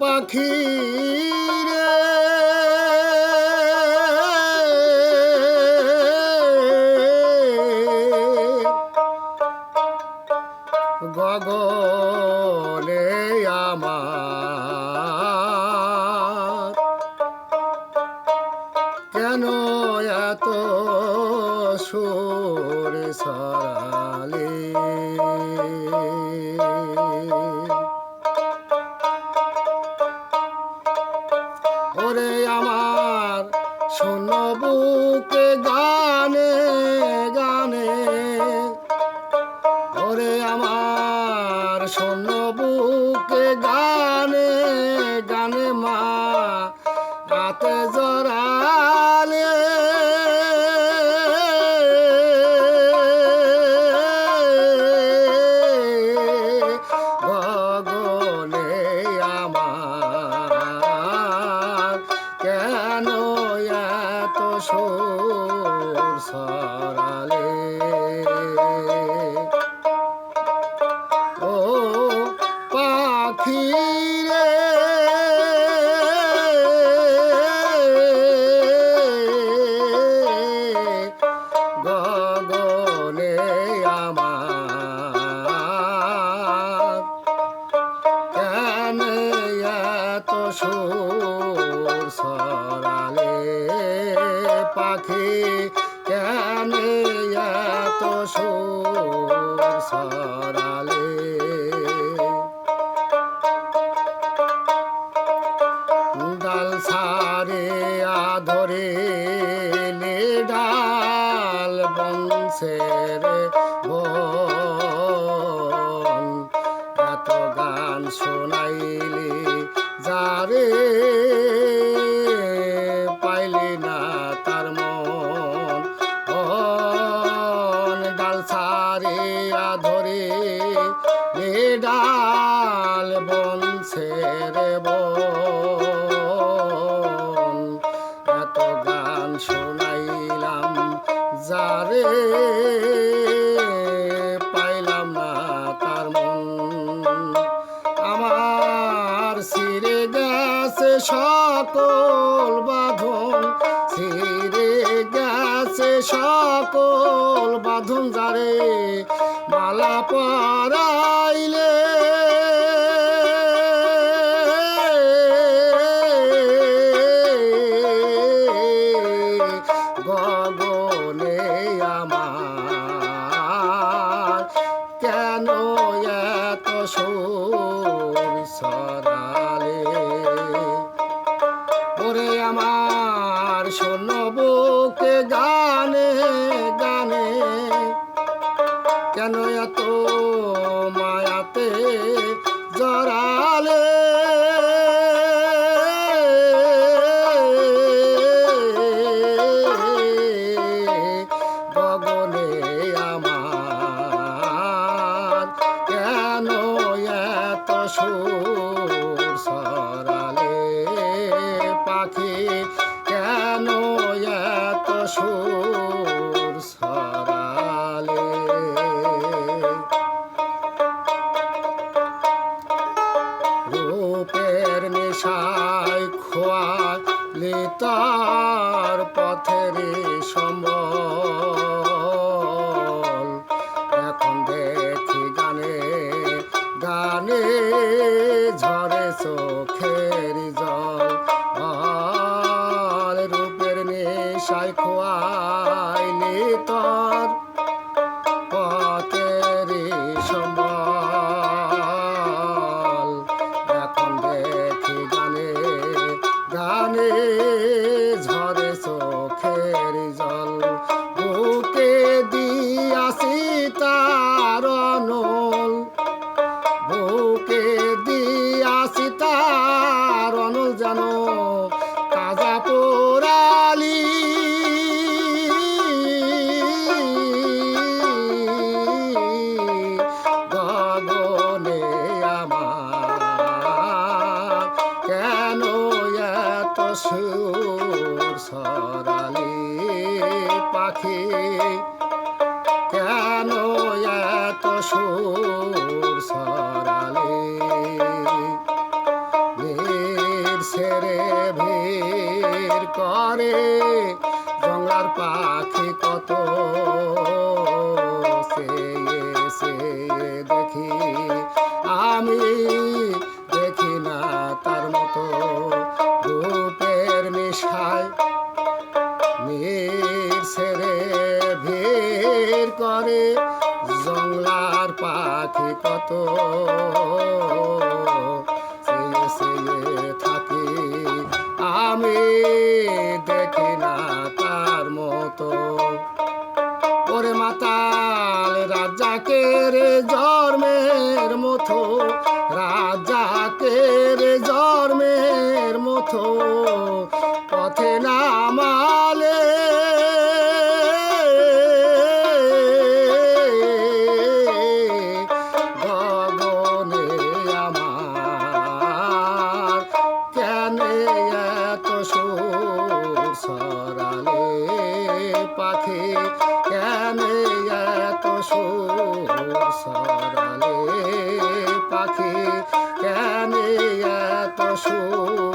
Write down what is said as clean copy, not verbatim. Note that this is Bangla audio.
পাখি রে গগনে আমার কেন এত সুর ছড়ালে ওরে আমার শোনো বুকে গানে গানে ওরে আমার শোনো বুকে গানে গানে মা রাতে জড়ালে গগনে আমার কেন এত সুর ছড়ালে ও পাখি রে গগনে আমার কেন এত সুর ছড়ালে পাখি কেন এত সুর ছড়ালে ডাল ছাড়ে আধরে ডাল বংশের বন এত গান শোনাইলি যারে পাইলি না তার মন ডাল ছাড়ে আধরে ডাল বংশের বন এত গান শোনাইলাম যারে পাইলাম না তার মন আমার ছিঁড়ে গেছে সকল বাঁধন ছিঁড়ে গেছে সকল বাঁধন যারে মালা পরাইলে গগনে আমার কেন এত সুর ছড়ালে ওরে আমার শোনো বুকে গানে গানে কেন এত মায়াতে জড়ালে গগনে আমার কেন এত সুর ছড়ালে পাখি কেন এত সুর ছড়ালে রূপের নেশায় খোয়ালে তার পথের সম্বল এখন দেখি গানে গানে ঝরে চোখের জল রূপের নেশায় খোয়াইলে তোর পথের সম্বল এখন দেখি গানে গানে ঝরে চোখের জল বুকে দিয়াছি তার অনল বুকে দিয়াছি তার অনল জানো তাজা পোড়ালি গগনে আমার কেন এত সুর ছড়ালি পাখি কেন এত সুর ছড়ালি করে জংলার পাখি কত সে দেখি আমি দেখি না তার মতো রূপের নেশায় ছেড়ে ভিড় করে জংলার পাখি কত থাকি আমি দেখি না তার মতো ওরে মাতাল রাজাকে রে জন্মের মতো রাজাকের জন্মের মতো পথে নামালে গগনে আমার কেন এত সুর সরালে পাখি কেন এত সুর সরালে পাখি কেন এত সুর